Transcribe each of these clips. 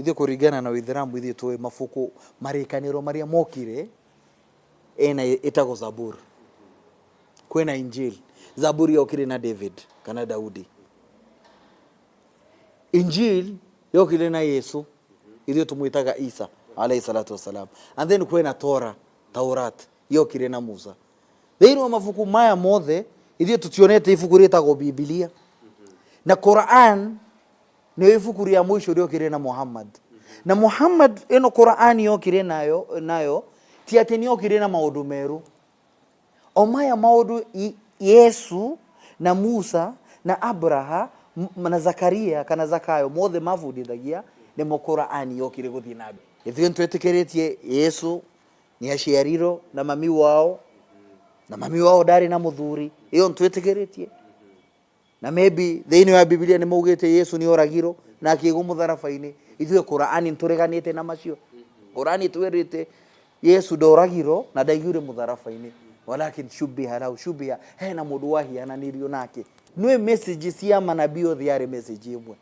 ithuĩ kũringana na Uithĩramu ithuĩ tũĩ mabuku marĩkanĩro marĩa mokire ena ĩtagwo Zaburi. Kwĩna Injili. Zaburi yokire na David kana Daudi. Injili yokire na Yesu, ithuĩ tũmwĩtaga Isa alayhi salatu wassalam. And then kwĩna Taurat yokire na Musa. Thĩinĩ wa mabuku maya mothe ithuĩ tũtionete ibuku rĩtagwo Biblia. Na Quran nĩ ibuku rĩa mũico rĩokire na Muhammad. Na Muhammad ĩno Quran yokire nayo ti atĩ nĩ yokire na maũndũ merũ. O maya maũndũ Yesu na Musa na Abraha na Zakaria kana Zakayo mothe mabundithagia nĩmo Quran yokire gũthiĩ na mbere. Ithuĩ twĩtĩkĩrĩtie Yesu nĩ aciarirwo na mami wao, na mami wao ndarĩ na mũthuri. Ĩyo twĩtĩkĩrĩtie. Na maybe thĩinĩ wa Biblia nĩ maugĩte Yesu nĩ oragirwo na akĩgwo mũtharabai-inĩ. Ithuĩ Qur'ani tũreganĩte na macio. Qur'ani twĩrĩte Yesu ndoragirwo na ndaigire mũtharabai-inĩ. Walakin shubiha lau shubia hena mũndũ wahiananirio nake. Nĩ message cia manabii othe yarĩ message ĩmwe.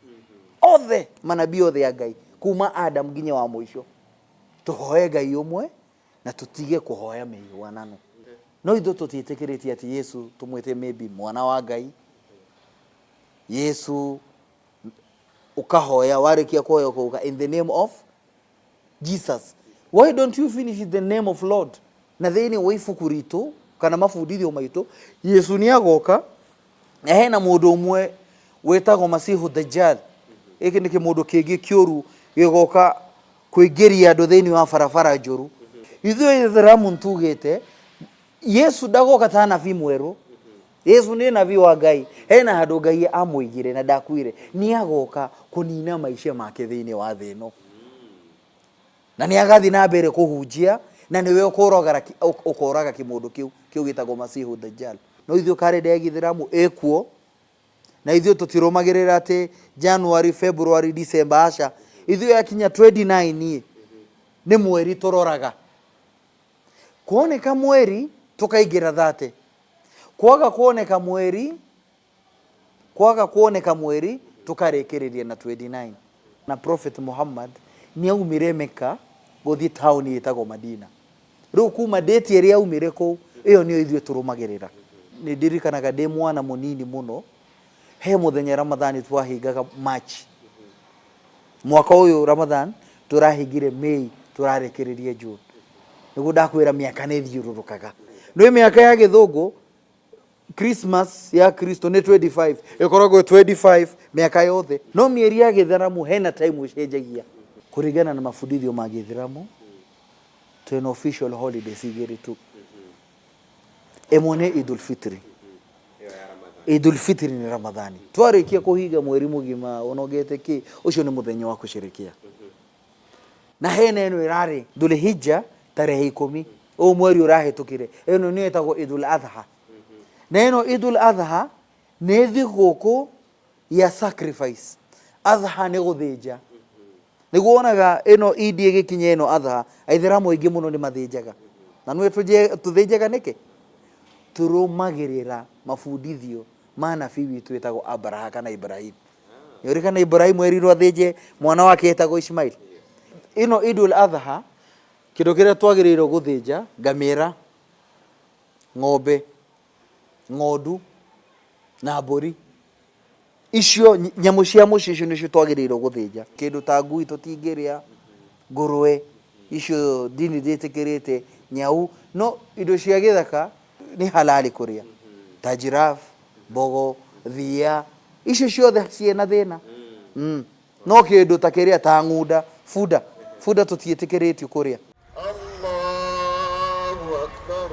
Othe manabii othe a Ngai kuma Adam nginya wa mũico. Tũhoe Ngai ũmwe na tũtige kũhoya mĩhianano. No ithuĩ tũtiĩtĩkĩrĩtie atĩ Yesu tũmwĩte maybe mwana wa Ngai. Yesu ukahoya warĩkia kuhoya kuga in the name of Jesus. Why don't you finish the name of Lord? Na thĩinĩ wa ibuku ritũ kana mabundithio maitũ Yesu nĩ agoka na hena mũndũ ũmwe wetagwo Masihu Dajjal. Ĩkĩ nĩ kĩmũndũ kĩngĩ kĩũru gĩgoka kũingĩria andũ thĩinĩ wa barabara njũru. Ithuĩ Ithĩramu tugĩte Yesu ndagoka ta nabii mwerũ. Yesu nĩ nabii wa Ngai. Hena handũ Ngai amũigire na ndakuire. Nĩ agoka kũnina maica make thĩinĩ wa thĩ ĩno. Na nĩ agathi na mbere kũhunjia na nĩwe ũkoraga kĩmũndũ kĩu gĩtagwo Masihu Dajjal. No ithuĩ karenda ya Gĩithĩramu ĩkuo na ithuĩ tũtirũmagĩrĩra atĩ January, February, December aca. Ithuĩ yakinya 29 nĩ mweri tũroraga. Kuoneka mweri tukaingĩra 30. Kwaga kuoneka mweri tukarekereria na 29. Na Prophet Muhammad nĩ aumire Mecca gũthiĩ taũni ĩtagwo Madina. Rĩu kuma date ĩrĩa aumire kũu ĩyo nĩyo ithuĩ tũrũmagĩrĩra. Nĩ ndirikanaga ndĩ mwana mũnini mũno he mũthenya Ramadhani twahingaga March. Mwaka ũyũ Ramadhan tũrahingire May tũrarekereria June. Nĩguo ndakwĩra mĩaka nĩ thiũrũrũkaga. Nĩ mĩaka ya gĩthũngũ Christmas ya Kristo nĩ 25. Ĩkoragwo 25 mĩaka yothe. No mĩeri ya Gĩithĩramu hena time ũcenjagia. Kũringana na mabundithio ma Gĩithĩramu twĩna official holidays igĩrĩ tu. Ĩmwe nĩ Eid al-Fitr. Eid al-Fitr ni Ramadhani. Twarĩkia kũhinga mweri mũgima onogete ki ũcio nĩ mũthenya wa kusherekea. Na hena ĩno ĩrarĩ Dhul-Hijja tarehe 10 o mweri ũrahetũkire. Ĩno nĩ ĩtagwo Eid al-Adha. Na ĩno Eid al-Adha nĩ thigũkũ ya sacrifice. Adha nĩ gũthĩnja. Nĩguo onaga ĩno Eid ĩgĩkinya ĩno Adha Aithĩramu aingĩ mũno nĩ mathĩnjaga. Na nĩ tũthĩnjaga nĩkĩ? Tũrũmagĩrĩra mabundithio ma nabii witũ wĩtagwo Abraha kana Ibrahim. Nĩũrĩkana Ibrahim erirwo athĩnje mwana wake etagwo Ishmael. Ĩno Eid al-Adha kĩndũ kĩrĩa twagĩrĩirwo gũthĩnja ngamĩra, ng'ombe, ng'ondu na mbũri. Icio nyamũ cia mũciĩ icio nĩcio twagĩrĩirwo gũthĩnja. Kĩndũ ta ngui tũtingĩrĩa, ngũrwe icio dini ndĩtĩkĩrĩte, nyau. No indo cia gĩthaka nĩ halali kũrĩa. Ta giraffe, mbogo, thia, icio ciothe ciĩna thĩna. No kĩndũ ta kĩrĩa ta ng'unda, bunda tũtiĩtĩkĩrĩtio kũrĩa. Allahu Akbar.